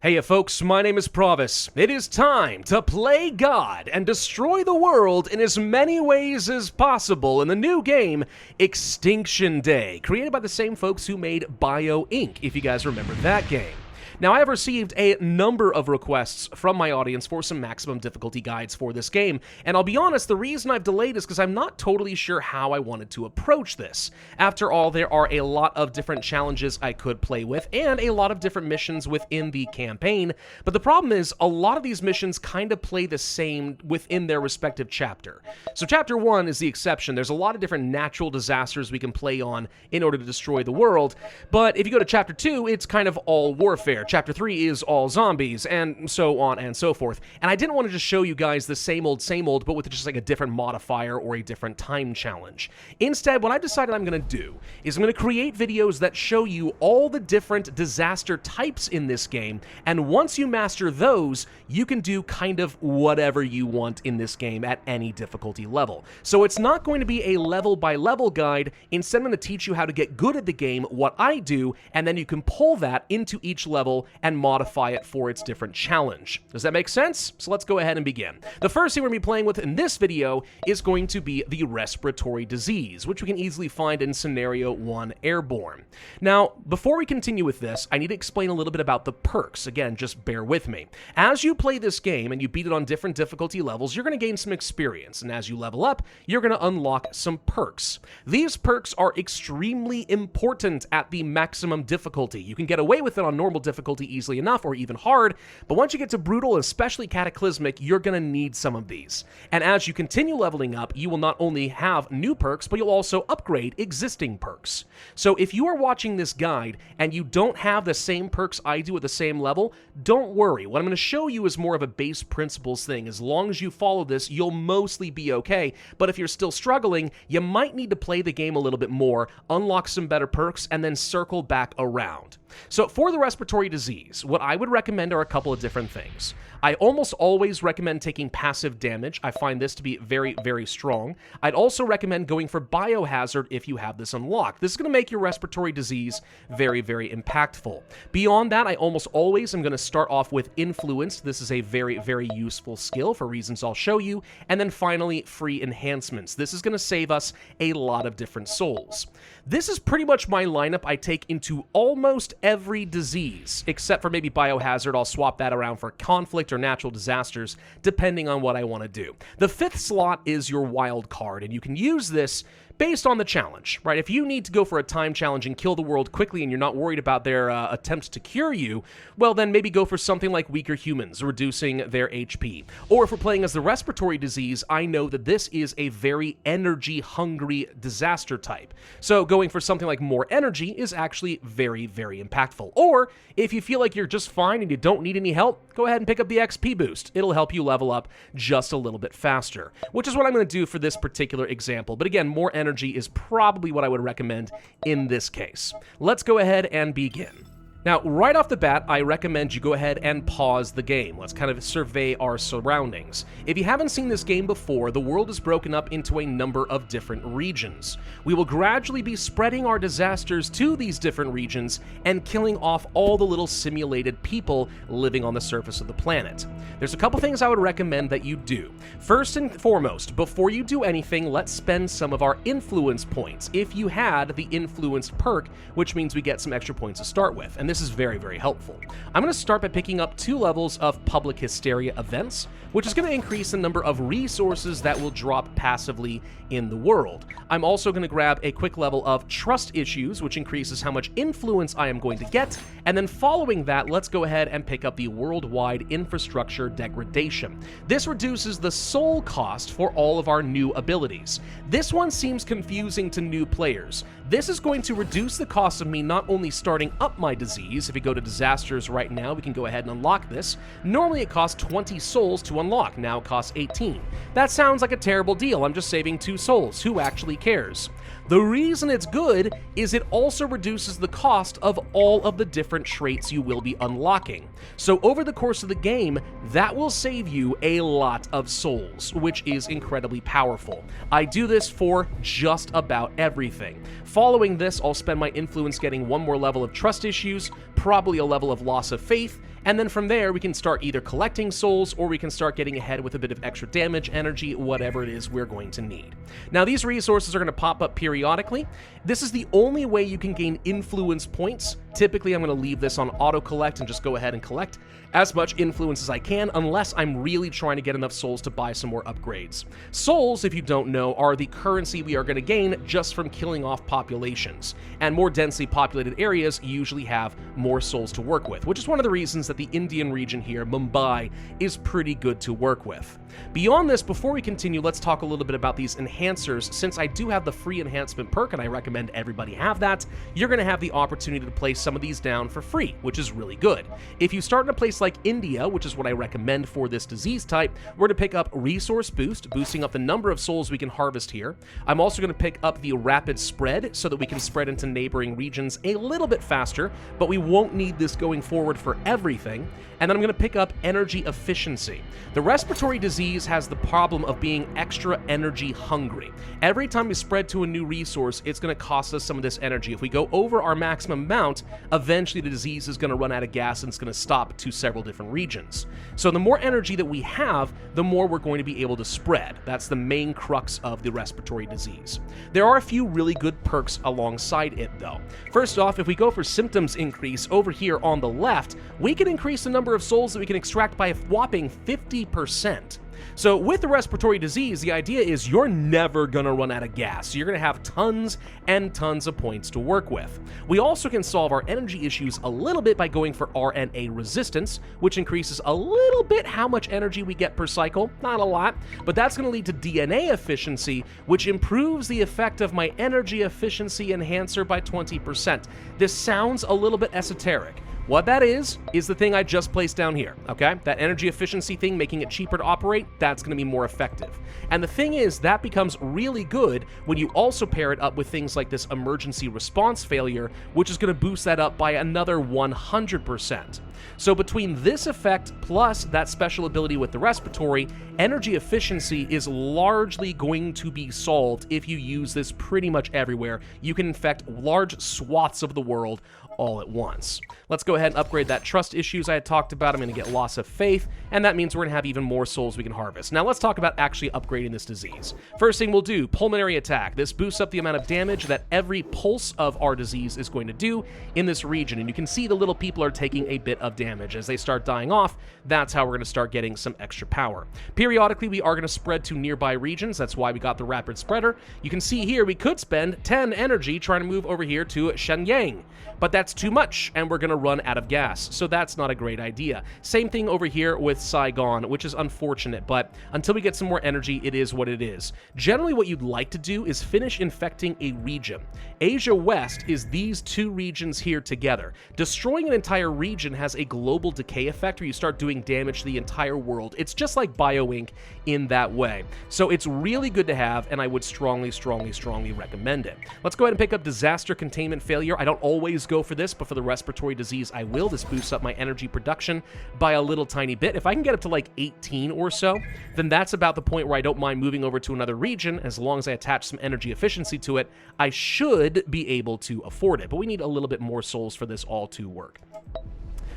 Hey folks, my name is Pravus. It is time to play God and destroy the world in as many ways as possible in the new game, Extinction Day, created by the same folks who made Bio Inc., if you guys remember that game. Now, I have received a number of requests from my audience for some maximum difficulty guides for this game, and I'll be honest, the reason I've delayed is because I'm not totally sure how I wanted to approach this. After all, there are a lot of different challenges I could play with, and a lot of different missions within the campaign, but the problem is, a lot of these missions kind of play the same within their respective chapter. So Chapter 1 is the exception. There's a lot of different natural disasters we can play on in order to destroy the world, but if you go to Chapter 2, it's kind of all warfare. Chapter 3 is all zombies, and so on and so forth. And I didn't want to just show you guys the same old, but with just like a different modifier or a different time challenge. Instead, what I've decided I'm going to do is I'm going to create videos that show you all the different disaster types in this game, and once you master those, you can do kind of whatever you want in this game at any difficulty level. So it's not going to be a level-by-level guide. Instead, I'm going to teach you how to get good at the game, what I do, and then you can pull that into each level and modify it for its different challenge. Does that make sense? So let's go ahead and begin. The first thing we're going to be playing with in this video is going to be the respiratory disease, which we can easily find in Scenario 1 Airborne. Now, before we continue with this, I need to explain a little bit about the perks. Again, just bear with me. As you play this game and you beat it on different difficulty levels, you're going to gain some experience, and as you level up, you're going to unlock some perks. These perks are extremely important at the maximum difficulty. You can get away with it on normal difficulty easily enough, or even hard, but once you get to brutal, especially cataclysmic, you're going to need some of these. And as you continue leveling up, you will not only have new perks, but you'll also upgrade existing perks. So if you are watching this guide and you don't have the same perks I do at the same level, don't worry. What I'm going to show you is more of a base principles thing. As long as you follow this, you'll mostly be okay, but if you're still struggling, you might need to play the game a little bit more, unlock some better perks, and then circle back around. So for the respiratory disease, what I would recommend are a couple of different things. I almost always recommend taking passive damage. I find this to be very, very strong. I'd also recommend going for biohazard if you have this unlocked. This is going to make your respiratory disease very, very impactful. Beyond that, I almost always am going to start off with influence. This is a very, very useful skill for reasons I'll show you. And then finally, free enhancements. This is going to save us a lot of different souls. This is pretty much my lineup I take into almost every disease, except for maybe biohazard. I'll swap that around for conflict or natural disasters, depending on what I want to do. The fifth slot is your wild card, and you can use this based on the challenge, right? If you need to go for a time challenge and kill the world quickly and you're not worried about their attempts to cure you, well then maybe go for something like weaker humans, reducing their HP. Or if we're playing as the respiratory disease, I know that this is a very energy-hungry disaster type. So going for something like more energy is actually very, very impactful. Or if you feel like you're just fine and you don't need any help, go ahead and pick up the XP boost. It'll help you level up just a little bit faster, which is what I'm going to do for this particular example. But again, more energy is probably what I would recommend in this case. Let's go ahead and begin. Now, right off the bat, I recommend you go ahead and pause the game. Let's kind of survey our surroundings. If you haven't seen this game before, the world is broken up into a number of different regions. We will gradually be spreading our disasters to these different regions and killing off all the little simulated people living on the surface of the planet. There's a couple things I would recommend that you do. First and foremost, before you do anything, let's spend some of our influence points. If you had the influenced perk, which means we get some extra points to start with, and this is very, very helpful. I'm going to start by picking up 2 levels of public hysteria events, which is going to increase the number of resources that will drop passively in the world. I'm also going to grab a quick level of trust issues, which increases how much influence I am going to get, and then following that, let's go ahead and pick up the worldwide infrastructure degradation. This reduces the soul cost for all of our new abilities. This one seems confusing to new players. This is going to reduce the cost of me not only starting up my disease. If we go to disasters right now, we can go ahead and unlock this. Normally it costs 20 souls to unlock, now it costs 18. That sounds like a terrible deal. I'm just saving 2 souls. Who actually cares? The reason it's good is it also reduces the cost of all of the different traits you will be unlocking. So over the course of the game, that will save you a lot of souls, which is incredibly powerful. I do this for just about everything. Following this, I'll spend my influence getting 1 more level of trust issues, probably a level of loss of faith, And then from there, we can start either collecting souls or we can start getting ahead with a bit of extra damage, energy, whatever it is we're going to need. Now, these resources are going to pop up periodically. This is the only way you can gain influence points. Typically, I'm going to leave this on auto-collect and just go ahead and collect as much influence as I can, unless I'm really trying to get enough souls to buy some more upgrades. Souls, if you don't know, are the currency we are going to gain just from killing off populations. And more densely populated areas usually have more souls to work with, which is one of the reasons that the Indian region here, Mumbai, is pretty good to work with. Beyond this, before we continue, let's talk a little bit about these enhancers. Since I do have the free enhancement perk, and I recommend everybody have that, you're going to have the opportunity to place some of these down for free, which is really good. If you start in a place like India, which is what I recommend for this disease type, we're to pick up Resource Boost, boosting up the number of souls we can harvest here. I'm also going to pick up the Rapid Spread so that we can spread into neighboring regions a little bit faster, but we won't need this going forward for everything. And then I'm going to pick up Energy Efficiency. The respiratory disease has the problem of being extra energy hungry. Every time we spread to a new resource, it's going to cost us some of this energy. If we go over our maximum amount, eventually the disease is going to run out of gas and it's going to stop to several different regions. So the more energy that we have, the more we're going to be able to spread. That's the main crux of the respiratory disease. There are a few really good perks alongside it, though. First off, if we go for symptoms increase over here on the left, we can increase the number of souls that we can extract by a whopping 50%. So with the respiratory disease, the idea is you're never going to run out of gas. You're going to have tons and tons of points to work with. We also can solve our energy issues a little bit by going for RNA resistance, which increases a little bit how much energy we get per cycle. Not a lot, but that's going to lead to DNA efficiency, which improves the effect of my energy efficiency enhancer by 20%. This sounds a little bit esoteric. What that is the thing I just placed down here, okay? That energy efficiency thing, making it cheaper to operate, that's going to be more effective. And the thing is, that becomes really good when you also pair it up with things like this emergency response failure, which is going to boost that up by another 100%. So between this effect plus that special ability with the respiratory, energy efficiency is largely going to be solved if you use this pretty much everywhere. You can infect large swaths of the world all at once. Let's go ahead and upgrade that trust issues I had talked about. I'm going to get loss of faith, and that means we're going to have even more souls we can harvest. Now let's talk about actually upgrading this disease. First thing we'll do, pulmonary attack. This boosts up the amount of damage that every pulse of our disease is going to do in this region, and you can see the little people are taking a bit of damage. As they start dying off, that's how we're going to start getting some extra power. Periodically, we are going to spread to nearby regions. That's why we got the rapid spreader. You can see here we could spend 10 energy trying to move over here to Shenyang, but that's too much, and we're going to run out of gas, so that's not a great idea. Same thing over here with Saigon, which is unfortunate, but until we get some more energy, it is what it is. Generally, what you'd like to do is finish infecting a region. Asia West is these two regions here together. Destroying an entire region has a global decay effect where you start doing damage to the entire world. It's just like BioInc in that way. So it's really good to have, and I would strongly, strongly, strongly recommend it. Let's go ahead and pick up disaster containment failure. I don't always go for this, but for the respiratory disease, I will. This boosts up my energy production by a little tiny bit. If I can get up to like 18 or so, then that's about the point where I don't mind moving over to another region. As long as I attach some energy efficiency to it, I should be able to afford it. But we need a little bit more souls for this all to work.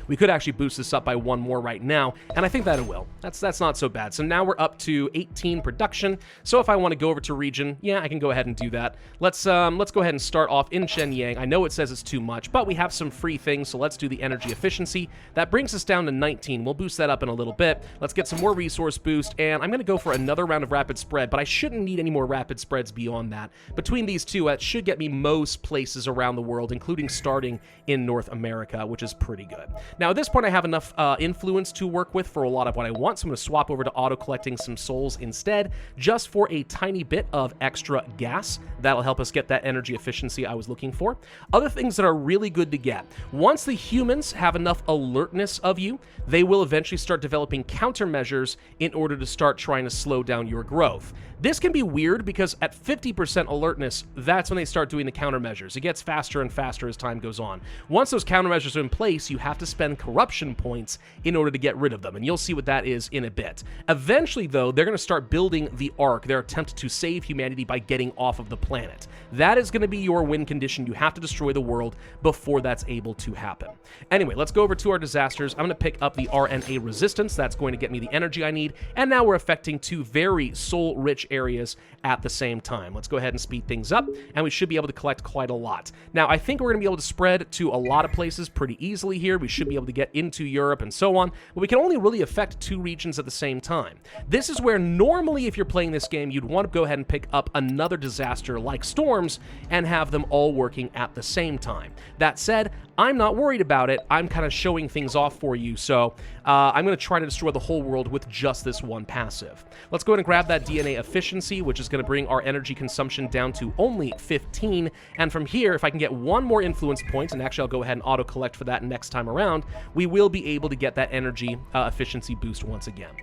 We could actually boost this up by one more right now, and I think that it will. That's not so bad. So now we're up to 18 production. So if I want to go over to region, yeah, I can go ahead and do that. Let's go ahead and start off in Shenyang. I know it says it's too much, but we have some free things, so let's do the energy efficiency. That brings us down to 19. We'll boost that up in a little bit. Let's get some more resource boost, and I'm going to go for another round of rapid spread, but I shouldn't need any more rapid spreads beyond that. Between these two, that should get me most places around the world, including starting in North America, which is pretty good. Now, at this point, I have enough influence to work with for a lot of what I want, so I'm going to swap over to auto-collecting some souls instead, just for a tiny bit of extra gas. That'll help us get that energy efficiency I was looking for. Other things that are really good to get. Once the humans have enough alertness of you, they will eventually start developing countermeasures in order to start trying to slow down your growth. This can be weird because at 50% alertness, that's when they start doing the countermeasures. It gets faster and faster as time goes on. Once those countermeasures are in place, you have to spend spend corruption points in order to get rid of them, and you'll see what that is in a bit. Eventually, though, they're going to start building the Ark, their attempt to save humanity by getting off of the planet. That is going to be your win condition. You have to destroy the world before that's able to happen. Anyway, let's go over to our disasters. I'm going to pick up the RNA resistance. That's going to get me the energy I need, and now we're affecting two very soul-rich areas at the same time. Let's go ahead and speed things up, and we should be able to collect quite a lot. Now, I think we're going to be able to spread to a lot of places pretty easily here. We should be able to get into Europe and so on, but we can only really affect two regions at the same time. This is where normally, if you're playing this game, you'd want to go ahead and pick up another disaster like storms and have them all working at the same time. That said, I'm not worried about it. I'm kind of showing things off for you, so I'm going to try to destroy the whole world with just this one passive. Let's go ahead and grab that DNA efficiency, which is going to bring our energy consumption down to only 15, and from here, if I can get one more influence point, and actually I'll go ahead and auto-collect for that next time around, we will be able to get that energy efficiency boost once again.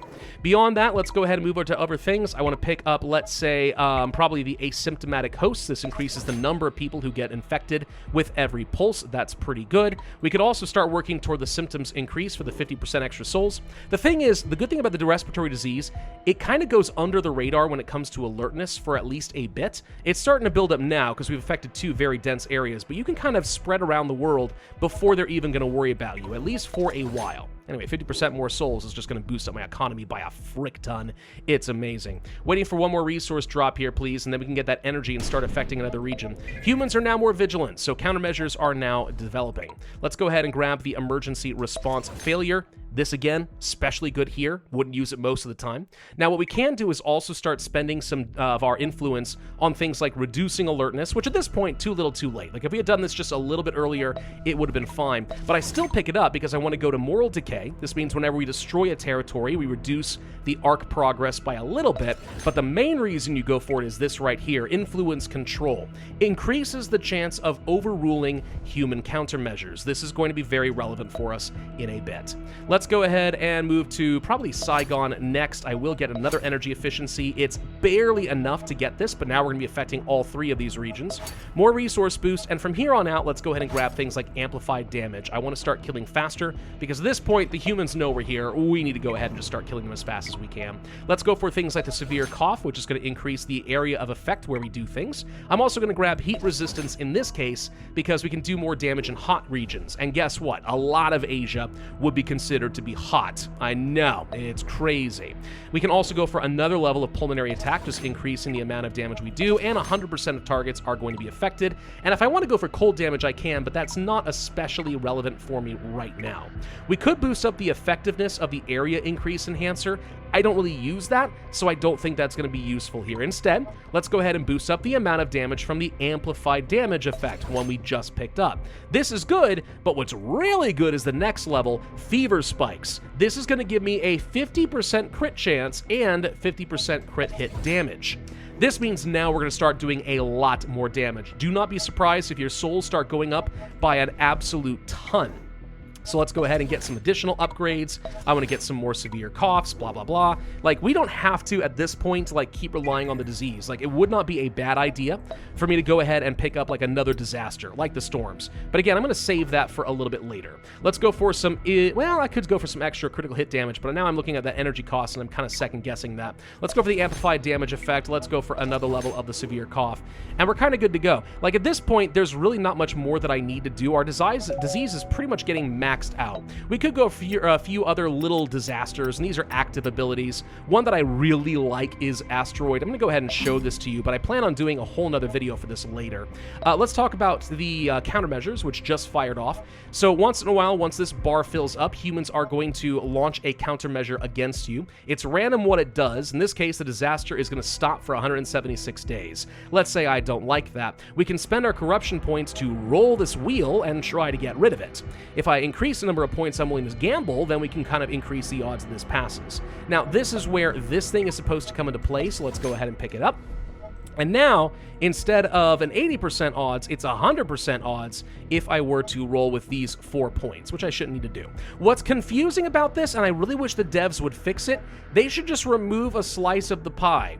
Beyond that, let's go ahead and move over to other things. I want to pick up, let's say, probably the asymptomatic hosts. This increases the number of people who get infected with every pulse. That's pretty good. We could also start working toward the symptoms increase for the 50% extra souls. The thing is, the good thing about the respiratory disease, it kind of goes under the radar when it comes to alertness for at least a bit. It's starting to build up now because we've affected two very dense areas, but you can kind of spread around the world before they're even going to worry about you, at least for a while. Anyway, 50% more souls is just going to boost up my economy by a frick ton. It's amazing. Waiting for one more resource drop here, please, and then we can get that energy and start affecting another region. Humans are now more vigilant, so countermeasures are now developing. Let's go ahead and grab the emergency response failure. This, again, especially good here. Wouldn't use it most of the time. Now, what we can do is also start spending some of our influence on things like reducing alertness, which at this point, too little too late. Like, if we had done this just a little bit earlier, it would have been fine. But I still pick it up because I want to go to moral decay. This means whenever we destroy a territory, we reduce the arc progress by a little bit. But the main reason you go for it is this right here, influence control. Increases the chance of overruling human countermeasures. This is going to be very relevant for us in a bit. Let's go ahead and move to probably Saigon next. I will get another energy efficiency. It's barely enough to get this, but now we're going to be affecting all three of these regions. More resource boost, and from here on out, let's go ahead and grab things like amplified damage. I want to start killing faster, because at this point, the humans know we're here. We need to go ahead and just start killing them as fast as we can. Let's go for things like the severe cough, which is going to increase the area of effect where we do things. I'm also going to grab heat resistance in this case, because we can do more damage in hot regions. And guess what? A lot of Asia would be considered to be hot. I know, it's crazy. We can also go for another level of pulmonary attack, just increasing the amount of damage we do, and 100% of targets are going to be affected. And if I want to go for cold damage, I can, but that's not especially relevant for me right now. We could boost up the effectiveness of the area increase enhancer. I don't really use that, so I don't think that's going to be useful here. Instead, let's go ahead and boost up the amount of damage from the amplified damage effect, one we just picked up. This is good, but what's really good is the next level, fever spikes. This is going to give me a 50% crit chance and 50% crit hit damage. This means now we're going to start doing a lot more damage. Do not be surprised if your souls start going up by an absolute ton. So let's go ahead and get some additional upgrades. I want to get some more severe coughs, blah, blah, blah. Like, we don't have to, at this point, like, keep relying on the disease. Like, it would not be a bad idea for me to go ahead and pick up, like, another disaster, like the storms. But again, I'm going to save that for a little bit later. Let's go for some, well, I could go for some extra critical hit damage, but now I'm looking at that energy cost, and I'm kind of second-guessing that. Let's go for the amplified damage effect. Let's go for another level of the severe cough. And we're kind of good to go. Like, at this point, there's really not much more that I need to do. Our disease is pretty much getting maxed out. We could go for a few other little disasters, and these are active abilities. One that I really like is Asteroid. I'm going to go ahead and show this to you, but I plan on doing a whole nother video for this later. Let's talk about the countermeasures, which just fired off. So once in a while, once this bar fills up, humans are going to launch a countermeasure against you. It's random what it does. In this case, the disaster is going to stop for 176 days. Let's say I don't like that. We can spend our corruption points to roll this wheel and try to get rid of it. If I increase the number of points I'm willing to gamble, then we can kind of increase the odds that this passes. Now, this is where this thing is supposed to come into play, so let's go ahead and pick it up. And now, instead of an 80% odds, it's 100% odds if I were to roll with these 4 points, which I shouldn't need to do. What's confusing about this, and I really wish the devs would fix it, they should just remove a slice of the pie.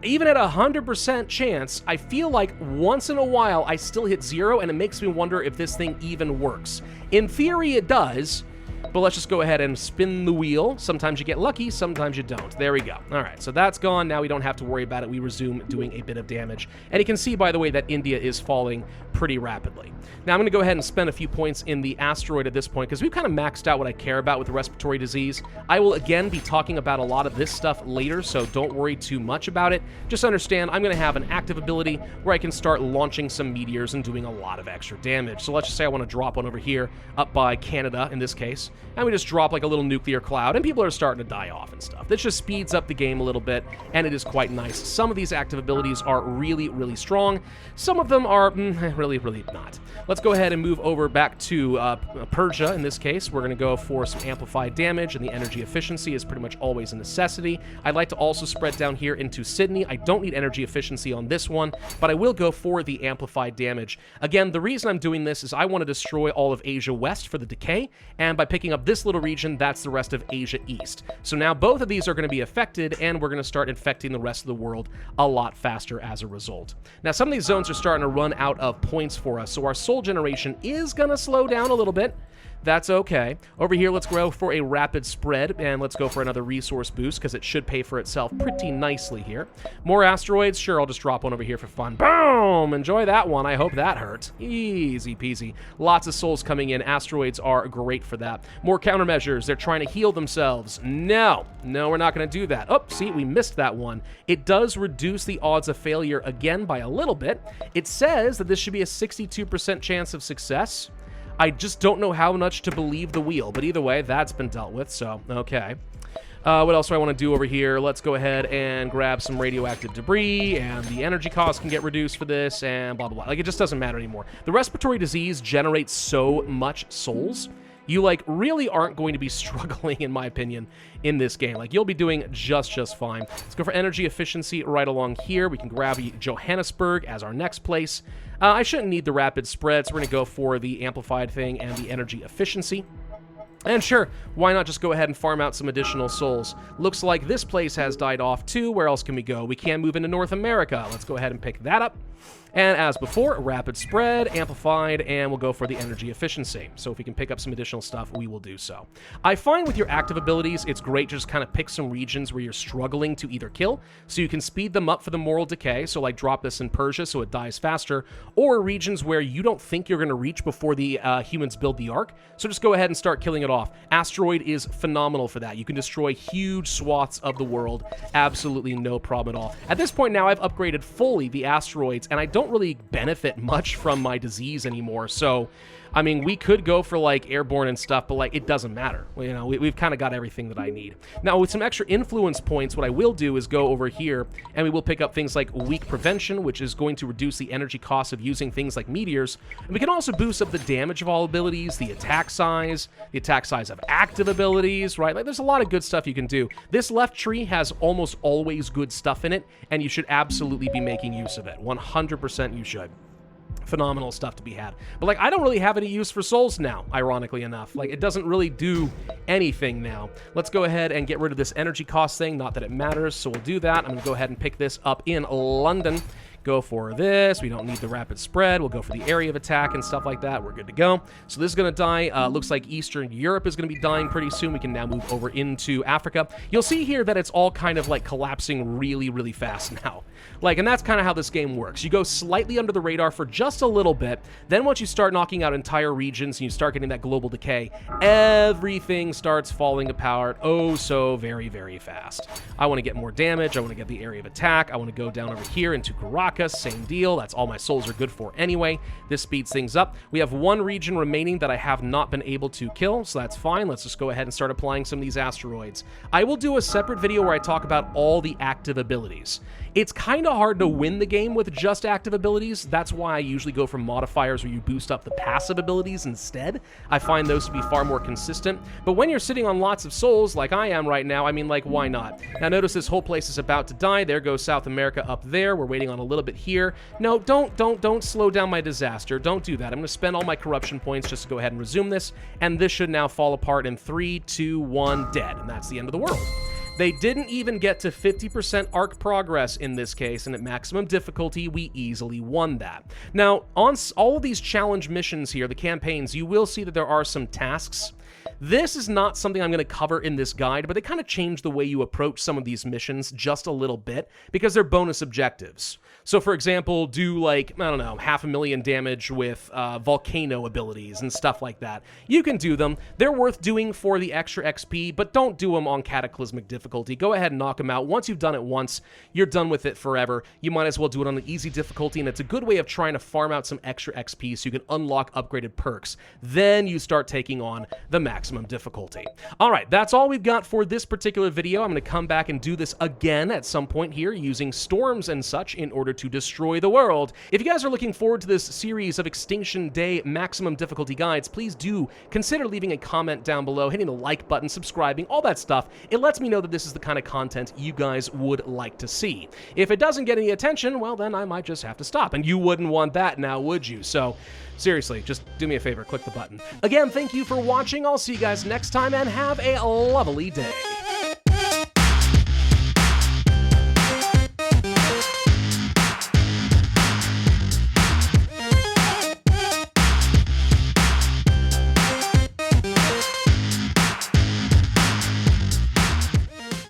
Even at 100% chance, I feel like once in a while I still hit 0, and it makes me wonder if this thing even works. In theory, it does, But let's just go ahead and spin the wheel. Sometimes you get lucky, sometimes you don't. There we go. All right, so that's gone. Now we don't have to worry about it. We resume doing a bit of damage. And you can see, by the way, that India is falling pretty rapidly. Now I'm going to go ahead and spend a few points in the asteroid at this point, because we've kind of maxed out what I care about with the respiratory disease. I will, again, be talking about a lot of this stuff later, so don't worry too much about it. Just understand I'm going to have an active ability where I can start launching some meteors and doing a lot of extra damage. So let's just say I want to drop one over here, up by Canada in this case, and we just drop like a little nuclear cloud, and people are starting to die off and stuff. This just speeds up the game a little bit, and it is quite nice. Some of these active abilities are really, really strong. Some of them are really, really not. Let's go ahead and move over back to Persia in this case. We're going to go for some amplified damage, and the energy efficiency is pretty much always a necessity. I'd like to also spread down here into Sydney. I don't need energy efficiency on this one, but I will go for the amplified damage. Again, the reason I'm doing this is I want to destroy all of Asia West for the decay, and by picking up this little region, that's the rest of Asia East. So now both of these are going to be affected, and we're going to start infecting the rest of the world a lot faster as a result. Now, some of these zones are starting to run out of points for us, so our soul generation is going to slow down a little bit. That's okay. Over here, let's go for a rapid spread, and let's go for another resource boost, because it should pay for itself pretty nicely here. More asteroids? Sure, I'll just drop one over here for fun. Boom! Enjoy that one. I hope that hurt. Easy peasy. Lots of souls coming in. Asteroids are great for that. More countermeasures. They're trying to heal themselves. No, we're not going to do that. Oh, see, we missed that one. It does reduce the odds of failure again by a little bit. It says that this should be a 62% chance of success. I just don't know how much to believe the wheel, but either way, that's been dealt with, so okay. What else do I want to do over here? Let's go ahead and grab some radioactive debris, and the energy cost can get reduced for this, and blah, blah, blah. Like, it just doesn't matter anymore. The respiratory disease generates so much souls. You, like, really aren't going to be struggling, in my opinion, in this game. Like, you'll be doing just fine. Let's go for energy efficiency right along here. We can grab Johannesburg as our next place. I shouldn't need the rapid spread, so we're going to go for the amplified thing and the energy efficiency. And sure, why not just go ahead and farm out some additional souls? Looks like this place has died off too. Where else can we go? We can move into North America. Let's go ahead and pick that up. And as before, rapid spread, amplified, and we'll go for the energy efficiency. So if we can pick up some additional stuff, we will do so. I find with your active abilities, it's great to just kind of pick some regions where you're struggling to either kill, so you can speed them up for the moral decay, so like drop this in Persia so it dies faster, or regions where you don't think you're going to reach before the humans build the Ark, so just go ahead and start killing it off. Asteroid is phenomenal for that. You can destroy huge swaths of the world, absolutely no problem at all. At this point now, I've upgraded fully the asteroids, and I don't really benefit much from my disease anymore, so I mean, we could go for like airborne and stuff, but like it doesn't matter. You know, we've kind of got everything that I need. Now with some extra influence points, what I will do is go over here and we will pick up things like weak prevention, which is going to reduce the energy cost of using things like meteors. And we can also boost up the damage of all abilities, the attack size of active abilities, right? Like there's a lot of good stuff you can do. This left tree has almost always good stuff in it, and you should absolutely be making use of it. 100% you should. Phenomenal stuff to be had. But like, I don't really have any use for souls now, ironically enough. Like, it doesn't really do anything now. Let's go ahead and get rid of this energy cost thing. Not that it matters, so we'll do that. I'm gonna go ahead and pick this up in London. Go for this. We don't need the rapid spread. We'll go for the area of attack and stuff like that. We're good to go. So this is going to die. Looks like Eastern Europe is going to be dying pretty soon. We can now move over into Africa. You'll see here that it's all kind of like collapsing really, really fast now. Like, and that's kind of how this game works. You go slightly under the radar for just a little bit. Then once you start knocking out entire regions and you start getting that global decay, everything starts falling apart oh so very, very fast. I want to get more damage. I want to get the area of attack. I want to go down over here into Caracas. Same deal. That's all my souls are good for anyway. This speeds things up. We have one region remaining that I have not been able to kill, so that's fine. Let's just go ahead and start applying some of these asteroids. I will do a separate video where I talk about all the active abilities. It's kind of hard to win the game with just active abilities. That's why I usually go for modifiers where you boost up the passive abilities instead. I find those to be far more consistent. But when you're sitting on lots of souls like I am right now, I mean, like, why not? Now notice this whole place is about to die. There goes South America up there. We're waiting on a little bit here. No, don't slow down my disaster. Don't do that. I'm going to spend all my corruption points just to go ahead and resume this. And this should now fall apart in 3, 2, 1, dead. And that's the end of the world. They didn't even get to 50% arc progress in this case, and at maximum difficulty, we easily won that. Now, on all of these challenge missions here, the campaigns, you will see that there are some tasks. This is not something I'm going to cover in this guide, but they kind of change the way you approach some of these missions just a little bit because they're bonus objectives. So for example, do like, I don't know, 500,000 damage with volcano abilities and stuff like that. You can do them. They're worth doing for the extra XP, but don't do them on Cataclysmic difficulty. Go ahead and knock them out. Once you've done it once, you're done with it forever. You might as well do it on an easy difficulty, and it's a good way of trying to farm out some extra XP so you can unlock upgraded perks. Then you start taking on the maximum difficulty. All right, that's all we've got for this particular video. I'm going to come back and do this again at some point here using storms and such in order to destroy the world. If you guys are looking forward to this series of Extinction Day maximum difficulty guides, please do consider leaving a comment down below, hitting the like button, subscribing, all that stuff. It lets me know that this is the kind of content you guys would like to see. If it doesn't get any attention, well, then I might just have to stop, and you wouldn't want that now, would you? So seriously, just do me a favor, click the button. Again, thank you for watching. I'll see you guys next time, and have a lovely day.